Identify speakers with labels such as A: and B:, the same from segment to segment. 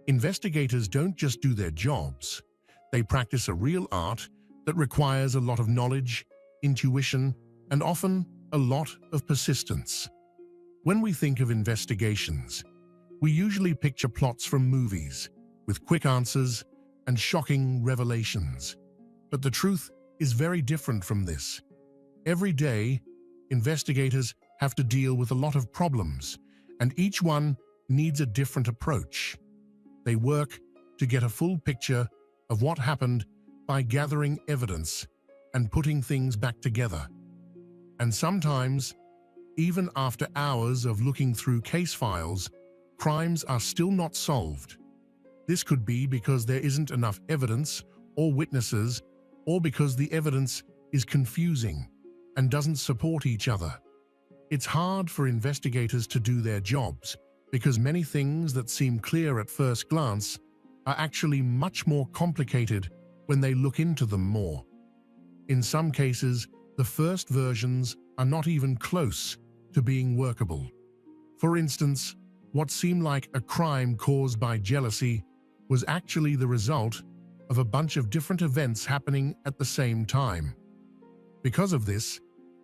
A: Investigators don't just do their jobs, they practice a real art that requires a lot of knowledge, intuition, and often a lot of persistence. When we think of investigations, we usually picture plots from movies with quick answers and shocking revelations. But the truth is very different from this. Every day, investigators have to deal with a lot of problems, and each one needs a different approach. They work to get a full picture of what happened by gathering evidence and putting things back together. And sometimes, even after hours of looking through case files, crimes are still not solved. This could be because there isn't enough evidence or witnesses, or because the evidence is confusing and doesn't support each other. It's hard for investigators to do their jobs because many things that seem clear at first glance are actually much more complicated when they look into them more. In some cases, the first versions are not even close to being workable. For instance, what seemed like a crime caused by jealousy was actually the result of a bunch of different events happening at the same time. Because of this,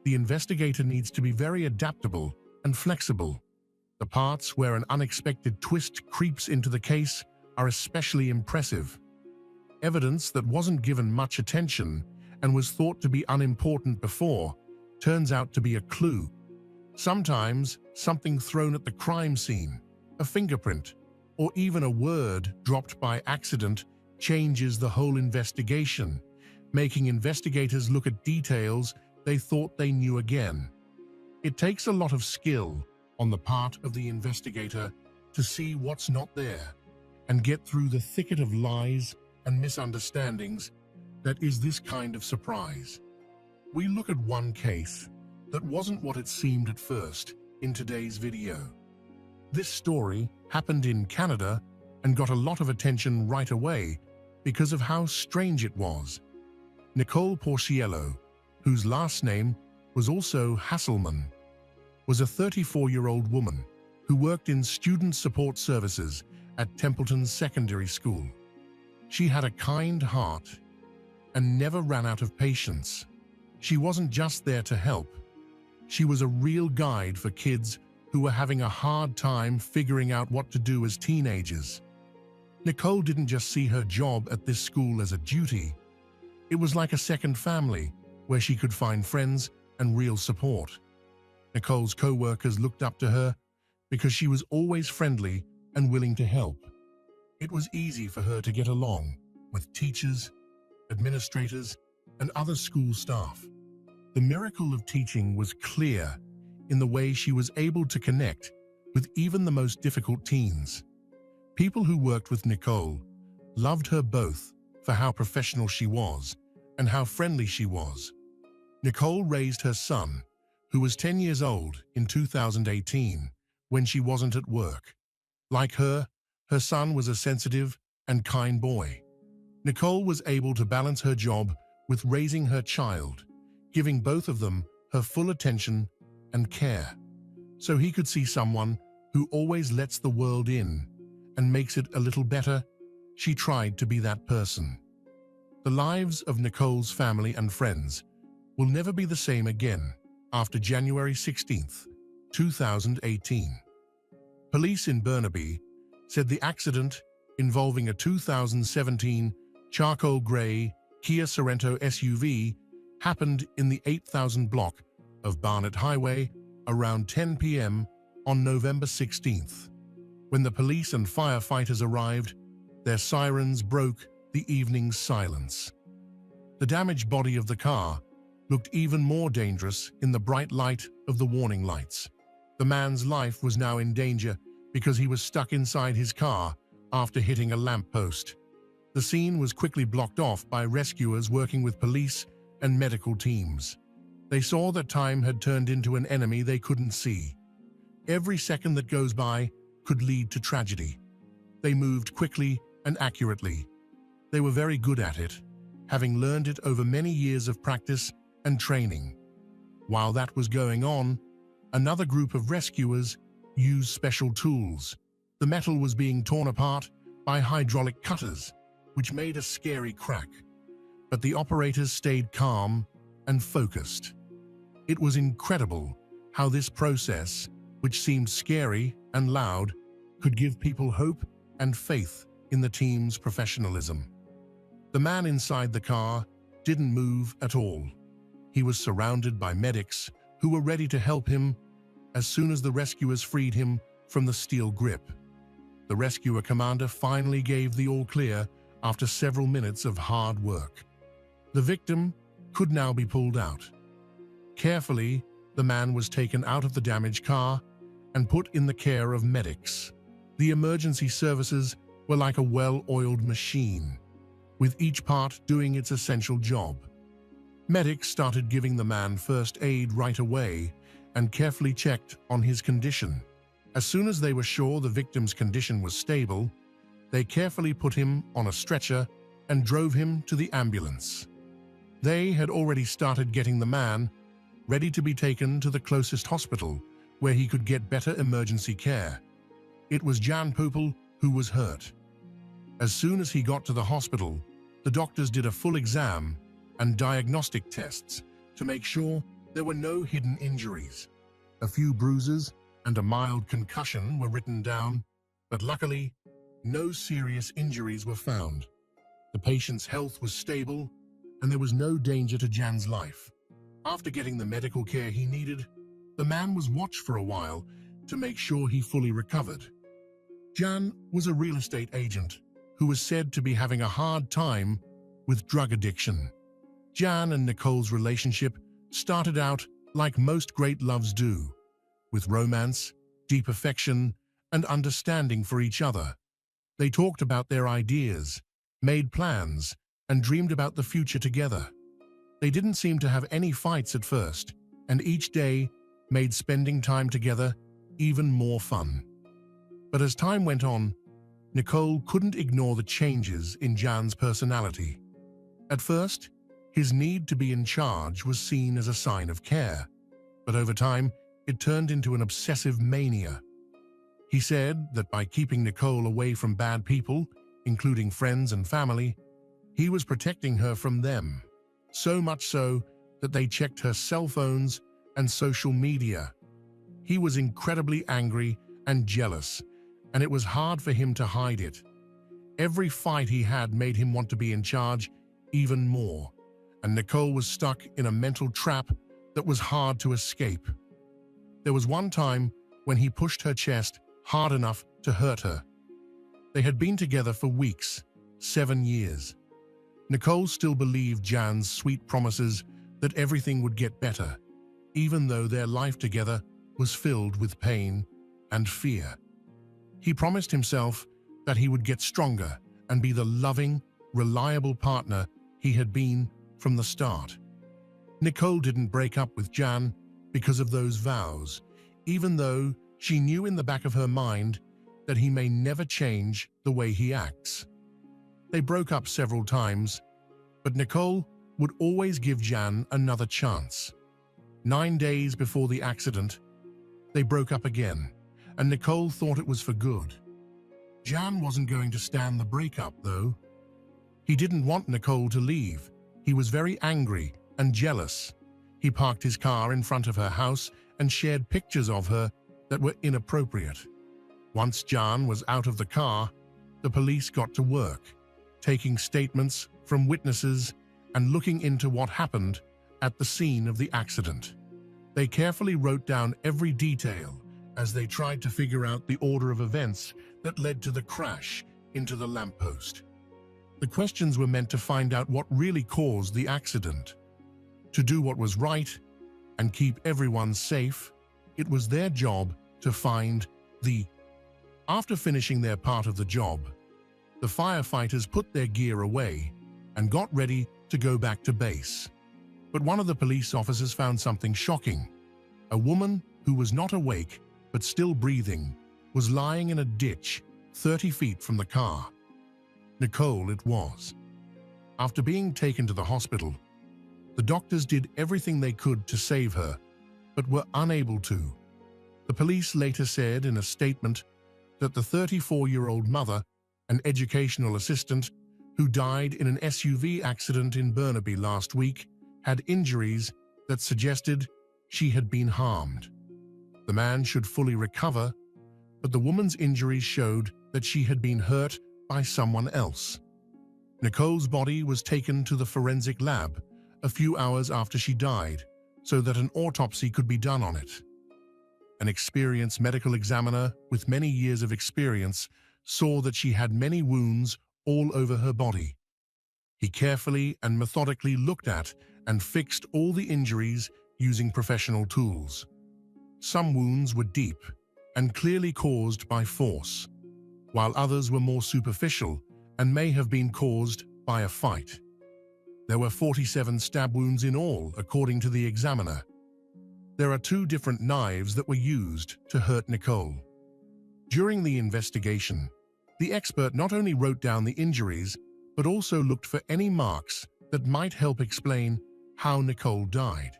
A: the investigator needs to be very adaptable and flexible. The parts where an unexpected twist creeps into the case are especially impressive. Evidence that wasn't given much attention and was thought to be unimportant before turns out to be a clue. Sometimes something thrown at the crime scene, a fingerprint, or even a word dropped by accident changes the whole investigation, making investigators look at details they thought they knew again. It takes a lot of skill on the part of the investigator to see what's not there and get through the thicket of lies and misunderstandings that is this kind of surprise. We look at one case that wasn't what it seemed at first in today's video. This story happened in Canada and got a lot of attention right away because of how strange it was. Nicole Porciello, whose last name was also Hasselman, was a 34-year-old woman who worked in student support services at Templeton Secondary School. She had a kind heart and never ran out of patience. She wasn't just there to help. She was a real guide for kids who were having a hard time figuring out what to do as teenagers. Nicole didn't just see her job at this school as a duty. It was like a second family where she could find friends and real support. Nicole's co-workers looked up to her because she was always friendly and willing to help. It was easy for her to get along with teachers, administrators, and other school staff. The miracle of teaching was clear in the way she was able to connect with even the most difficult teens. People who worked with Nicole loved her both for how professional she was and how friendly she was. Nicole raised her son, who was 10 years old, in 2018 when she wasn't at work. Like her son was a sensitive and kind boy. Nicole was able to balance her job with raising her child, giving both of them her full attention and care. So he could see someone who always lets the world in and makes it a little better. She tried to be that person. The lives of Nicole's family and friends will never be the same again after January 16, 2018. Police in Burnaby said the accident, involving a 2017 charcoal gray Kia Sorento SUV, happened in the 8000 block of Barnett Highway around 10 p.m. on November 16th. When the police and firefighters arrived, their sirens broke the evening's silence. The damaged body of the car looked even more dangerous in the bright light of the warning lights. The man's life was now in danger because he was stuck inside his car after hitting a lamppost. The scene was quickly blocked off by rescuers working with police and medical teams. They saw that time had turned into an enemy they couldn't see. Every second that goes by could lead to tragedy. They moved quickly and accurately. They were very good at it, having learned it over many years of practice and training. While that was going on, another group of rescuers used special tools. The metal was being torn apart by hydraulic cutters, which made a scary crack. But the operators stayed calm and focused. It was incredible how this process, which seemed scary and loud, could give people hope and faith in the team's professionalism. The man inside the car didn't move at all. He was surrounded by medics who were ready to help him as soon as the rescuers freed him from the steel grip. The rescuer commander finally gave the all-clear after several minutes of hard work. The victim could now be pulled out. Carefully, the man was taken out of the damaged car and put in the care of medics. The emergency services were like a well-oiled machine, with each part doing its essential job. Medics started giving the man first aid right away and carefully checked on his condition. As soon as they were sure the victim's condition was stable, they carefully put him on a stretcher and drove him to the ambulance. They had already started getting the man ready to be taken to the closest hospital where he could get better emergency care. It was Jan Popel who was hurt. As soon as he got to the hospital, the doctors did a full exam and diagnostic tests to make sure there were no hidden injuries. A few bruises and a mild concussion were written down, but luckily, no serious injuries were found. The patient's health was stable, and there was no danger to Jan's life. After getting the medical care he needed, the man was watched for a while to make sure he fully recovered. Jan was a real estate agent who was said to be having a hard time with drug addiction. Jan and Nicole's relationship started out like most great loves do, with romance, deep affection, and understanding for each other. They talked about their ideas, made plans, and dreamed about the future together. They didn't seem to have any fights at first, and each day made spending time together even more fun. But as time went on, Nicole couldn't ignore the changes in Jan's personality. At first, his need to be in charge was seen as a sign of care, but over time, it turned into an obsessive mania. He said that by keeping Nicole away from bad people, including friends and family, he was protecting her from them, so much so that they checked her cell phones and social media. He was incredibly angry and jealous, and it was hard for him to hide it. Every fight he had made him want to be in charge even more, and Nicole was stuck in a mental trap that was hard to escape. There was one time when he pushed her chest hard enough to hurt her. They had been together for weeks, 7 years. Nicole still believed Jan's sweet promises that everything would get better, even though their life together was filled with pain and fear. He promised himself that he would get stronger and be the loving, reliable partner he had been from the start. Nicole didn't break up with Jan because of those vows, even though she knew in the back of her mind that he may never change the way he acts. They broke up several times, but Nicole would always give Jan another chance. 9 days before the accident, they broke up again, and Nicole thought it was for good. Jan wasn't going to stand the breakup, though. He didn't want Nicole to leave. He was very angry and jealous. He parked his car in front of her house and shared pictures of her that were inappropriate. Once Jan was out of the car, the police got to work, taking statements from witnesses and looking into what happened at the scene of the accident. They carefully wrote down every detail as they tried to figure out the order of events that led to the crash into the lamppost. The questions were meant to find out what really caused the accident. To do what was right and keep everyone safe, it was their job to find the... After finishing their part of the job, the firefighters put their gear away and got ready to go back to base. But one of the police officers found something shocking. A woman who was not awake but still breathing was lying in a ditch 30 feet from the car. Nicole it was. After being taken to the hospital, the doctors did everything they could to save her, but were unable to. The police later said in a statement that the 34-year-old mother an educational assistant who died in an SUV accident in Burnaby last week, had injuries that suggested she had been harmed. The man should fully recover, but the woman's injuries showed that she had been hurt by someone else. Nicole's body was taken to the forensic lab a few hours after she died so that an autopsy could be done on it. An experienced medical examiner with many years of experience saw that she had many wounds all over her body. He carefully and methodically looked at and fixed all the injuries using professional tools. Some wounds were deep and clearly caused by force, while others were more superficial and may have been caused by a fight. There were 47 stab wounds in all, according to the examiner. There are 2 different knives that were used to hurt Nicole. During the investigation, the expert not only wrote down the injuries, but also looked for any marks that might help explain how Nicole died.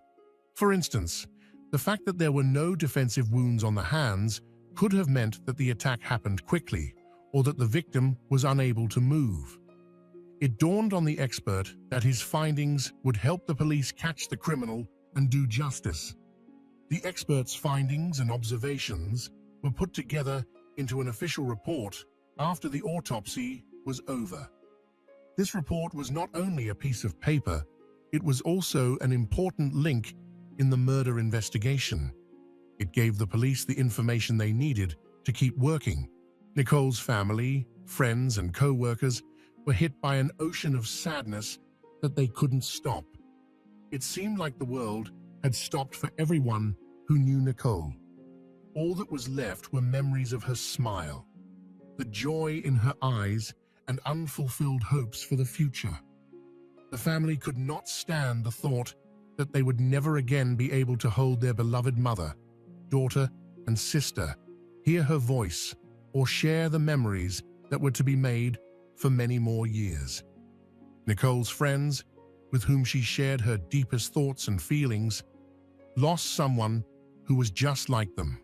A: For instance, the fact that there were no defensive wounds on the hands could have meant that the attack happened quickly, or that the victim was unable to move. It dawned on the expert that his findings would help the police catch the criminal and do justice. The expert's findings and observations were put together into an official report after the autopsy was over. This report was not only a piece of paper, it was also an important link in the murder investigation. It gave the police the information they needed to keep working. Nicole's family, friends, and co-workers were hit by an ocean of sadness that they couldn't stop. It seemed like the world had stopped for everyone who knew Nicole. All that was left were memories of her smile, the joy in her eyes, and unfulfilled hopes for the future. The family could not stand the thought that they would never again be able to hold their beloved mother, daughter, and sister, hear her voice, or share the memories that were to be made for many more years. Nicole's friends, with whom she shared her deepest thoughts and feelings, lost someone who was just like them.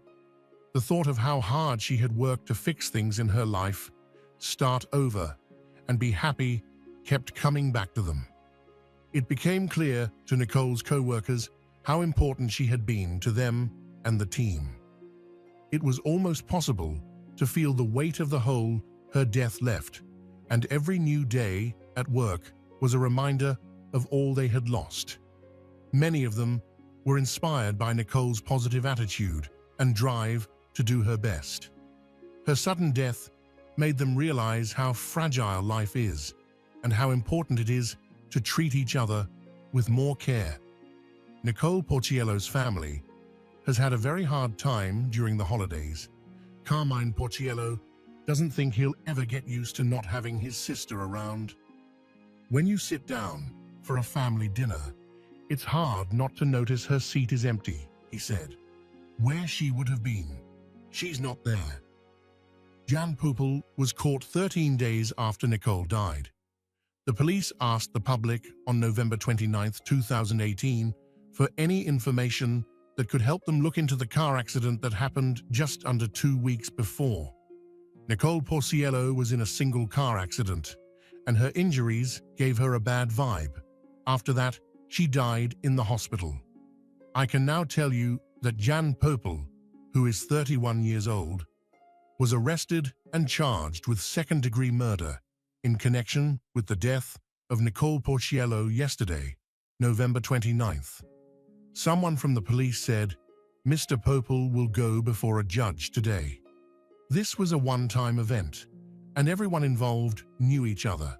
A: The thought of how hard she had worked to fix things in her life, start over, and be happy kept coming back to them. It became clear to Nicole's co-workers how important she had been to them and the team. It was almost possible to feel the weight of the hole her death left, and every new day at work was a reminder of all they had lost. Many of them were inspired by Nicole's positive attitude and drive to do her best. Her sudden death made them realize how fragile life is and how important it is to treat each other with more care. Nicole Porciello's family has had a very hard time during the holidays. Carmine Porciello doesn't think he'll ever get used to not having his sister around. When you sit down for a family dinner, it's hard not to notice her seat is empty, he said. Where she would have been, she's not there. Jan Poupel was caught 13 days after Nicole died. The police asked the public on November 29, 2018, for any information that could help them look into the car accident that happened just under 2 weeks before. Nicole Porciello was in a single car accident, and her injuries gave her a bad vibe. After that, she died in the hospital. I can now tell you that Jan Poupel, who is 31 years old, was arrested and charged with second-degree murder in connection with the death of Nicole Porciello yesterday, November 29th. Someone from the police said, "Mr. Poupel will go before a judge today." This was a one-time event, and everyone involved knew each other.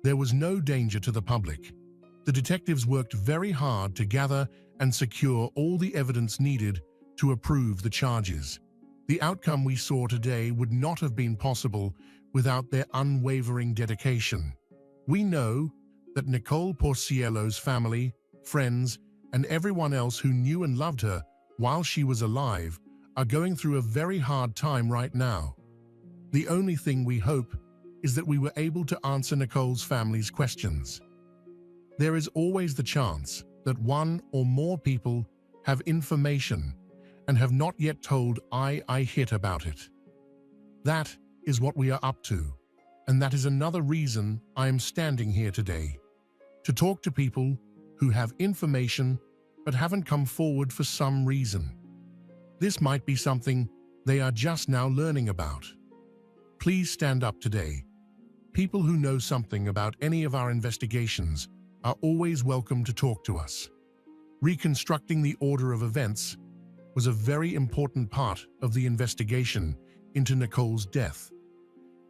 A: There was no danger to the public. The detectives worked very hard to gather and secure all the evidence needed to approve the charges. The outcome we saw today would not have been possible without their unwavering dedication. We know that Nicole Porciello's family, friends, and everyone else who knew and loved her while she was alive are going through a very hard time right now. The only thing we hope is that we were able to answer Nicole's family's questions. There is always the chance that one or more people have information and have not yet told I hit about it. That is what we are up to. And that is another reason I am standing here today, to talk to people who have information but haven't come forward for some reason. This might be something they are just now learning about. Please stand up today. People who know something about any of our investigations are always welcome to talk to us. Reconstructing the order of events was a very important part of the investigation into Nicole's death.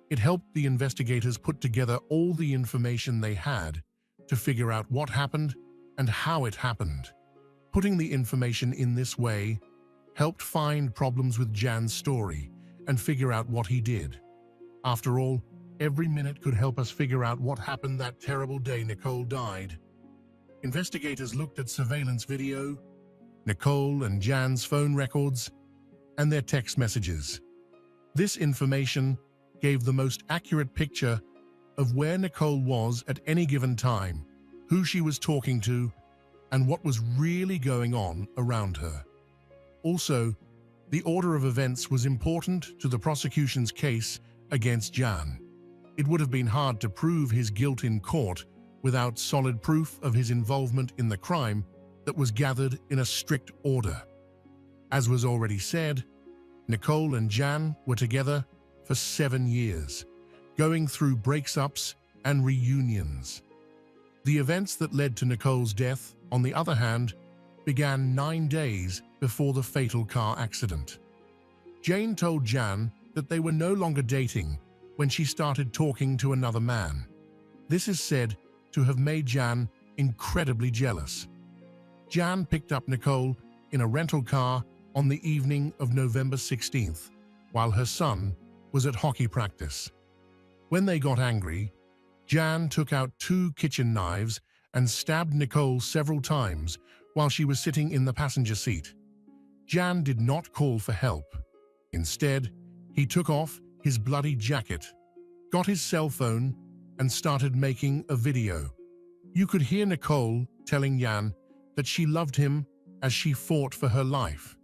A: It helped the investigators put together all the information they had to figure out what happened and how it happened. Putting the information in this way helped find problems with Jan's story and figure out what he did. After all, every minute could help us figure out what happened that terrible day Nicole died. Investigators looked at surveillance video, Nicole and Jan's phone records, and their text messages. This information gave the most accurate picture of where Nicole was at any given time, who she was talking to, and what was really going on around her. Also, the order of events was important to the prosecution's case against Jan. It would have been hard to prove his guilt in court without solid proof of his involvement in the crime that was gathered in a strict order. As was already said, Nicole and Jan were together for 7 years, going through breaks-ups and reunions. The events that led to Nicole's death, on the other hand, began 9 days before the fatal car accident. Jane told Jan that they were no longer dating when she started talking to another man. This is said to have made Jan incredibly jealous. Jan picked up Nicole in a rental car on the evening of November 16th, while her son was at hockey practice. When they got angry, Jan took out 2 kitchen knives and stabbed Nicole several times while she was sitting in the passenger seat. Jan did not call for help. Instead, he took off his bloody jacket, got his cell phone, and started making a video. You could hear Nicole telling Jan that she loved him as she fought for her life.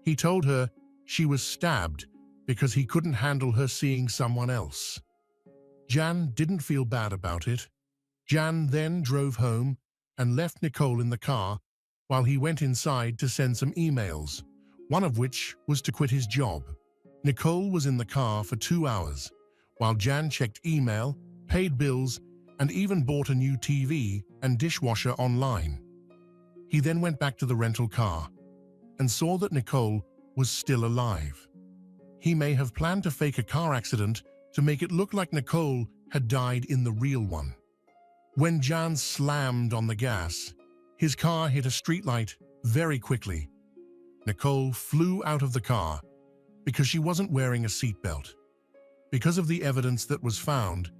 A: He told her she was stabbed because he couldn't handle her seeing someone else. Jan didn't feel bad about it. Jan then drove home and left Nicole in the car while he went inside to send some emails, one of which was to quit his job. Nicole was in the car for 2 hours, while Jan checked email, paid bills, and even bought a new TV and dishwasher online. He then went back to the rental car and saw that Nicole was still alive. He may have planned to fake a car accident to make it look like Nicole had died in the real one. When Jan slammed on the gas, his car hit a streetlight very quickly. Nicole flew out of the car because she wasn't wearing a seatbelt. Because of the evidence that was found,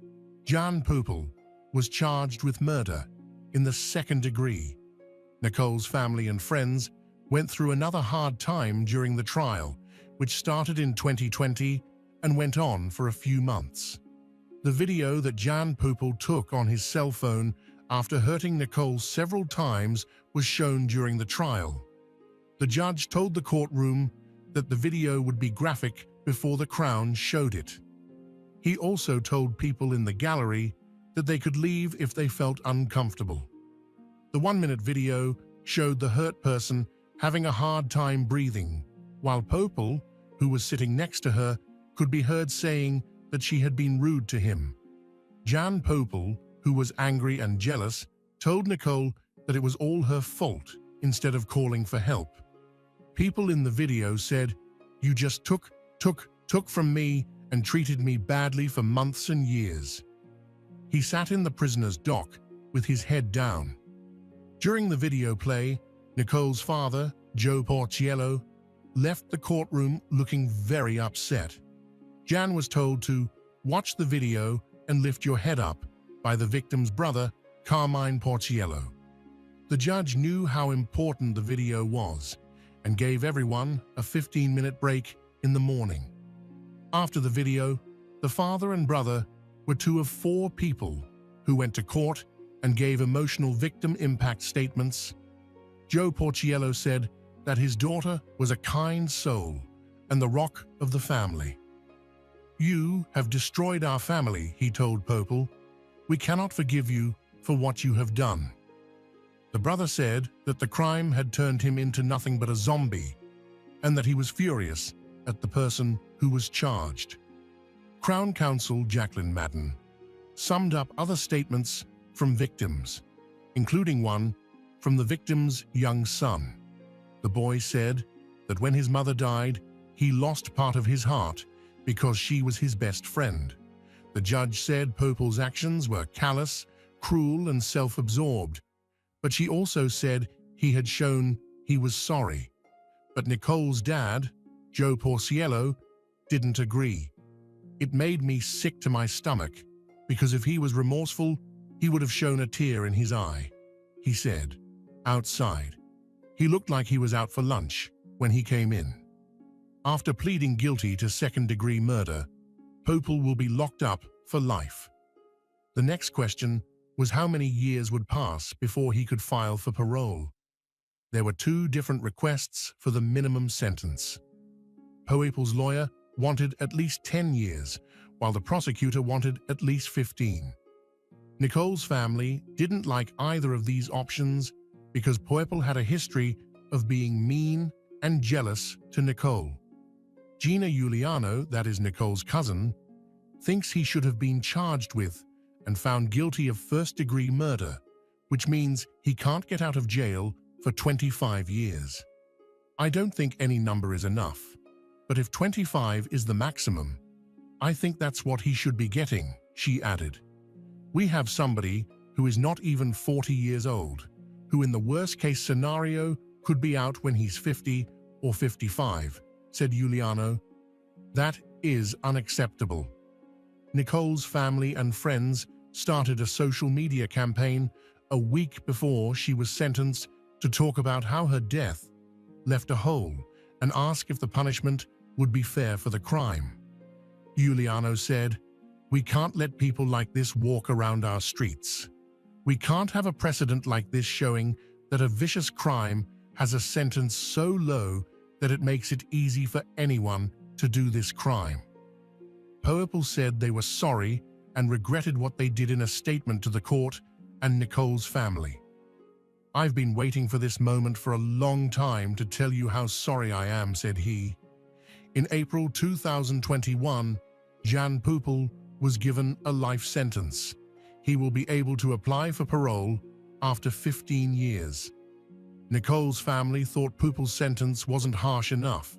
A: Jan Popel was charged with murder in the 2nd degree. Nicole's family and friends went through another hard time during the trial, which started in 2020 and went on for a few months. The video that Jan Popel took on his cell phone after hurting Nicole several times was shown during the trial. The judge told the courtroom that the video would be graphic before the Crown showed it. He also told people in the gallery that they could leave if they felt uncomfortable. The 1-minute video showed the hurt person having a hard time breathing, while Popel, who was sitting next to her, could be heard saying that she had been rude to him. Jan Popel, who was angry and jealous, told Nicole that it was all her fault instead of calling for help. People in the video said, "You just took from me and treated me badly for months and years." He sat in the prisoner's dock with his head down. During the video play, Nicole's father, Joe Porciello, left the courtroom looking very upset. Jan was told to watch the video and lift your head up by the victim's brother, Carmine Porciello. The judge knew how important the video was and gave everyone a 15-minute break in the morning. After the video, the father and brother were 2 of 4 people who went to court and gave emotional victim impact statements. Joe Porciello said that his daughter was a kind soul and the rock of the family. "You have destroyed our family," he told Popel. "We cannot forgive you for what you have done." The brother said that the crime had turned him into nothing but a zombie, and that he was furious at the person who was charged. Crown Counsel Jacqueline Madden summed up other statements from victims, including one from the victim's young son. The boy said that when his mother died, he lost part of his heart because she was his best friend. The judge said Popel's actions were callous, cruel, and self-absorbed, but she also said he had shown he was sorry. But Nicole's dad, Joe Porciello, didn't agree. "It made me sick to my stomach, because if he was remorseful, he would have shown a tear in his eye," he said. Outside, he looked like he was out for lunch when he came in. After pleading guilty to second-degree murder, Popel will be locked up for life. The next question was how many years would pass before he could file for parole. There were two different requests for the minimum sentence. Popel's lawyer wanted at least 10 years, while the prosecutor wanted at least 15. Nicole's family didn't like either of these options because Popel had a history of being mean and jealous to Nicole. Gina Giuliano, that is Nicole's cousin, thinks he should have been charged with and found guilty of first-degree murder, which means he can't get out of jail for 25 years. "I don't think any number is enough, but if 25 is the maximum, I think that's what he should be getting," she added. "We have somebody who is not even 40 years old, who in the worst-case scenario could be out when he's 50 or 55, said Giuliano. "That is unacceptable." Nicole's family and friends started a social media campaign a week before she was sentenced to talk about how her death left a hole and ask if the punishment would be fair for the crime. Giuliano said, "We can't let people like this walk around our streets. We can't have a precedent like this showing that a vicious crime has a sentence so low that it makes it easy for anyone to do this crime." Popel said they were sorry and regretted what they did in a statement to the court and Nicole's family. "I've been waiting for this moment for a long time to tell you how sorry I am," said he. In April 2021, Jan Popel was given a life sentence. He will be able to apply for parole after 15 years. Nicole's family thought Popel's sentence wasn't harsh enough.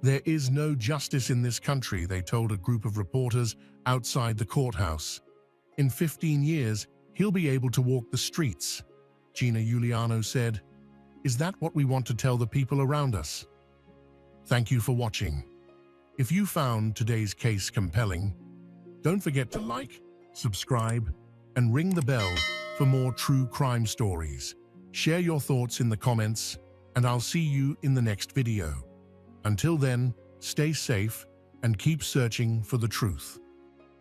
A: "There is no justice in this country," they told a group of reporters outside the courthouse. "In 15 years, he'll be able to walk the streets," Gina Giuliano said. "Is that what we want to tell the people around us?" Thank you for watching. If you found today's case compelling, don't forget to like, subscribe, and ring the bell for more true crime stories. Share your thoughts in the comments, and I'll see you in the next video. Until then, stay safe and keep searching for the truth.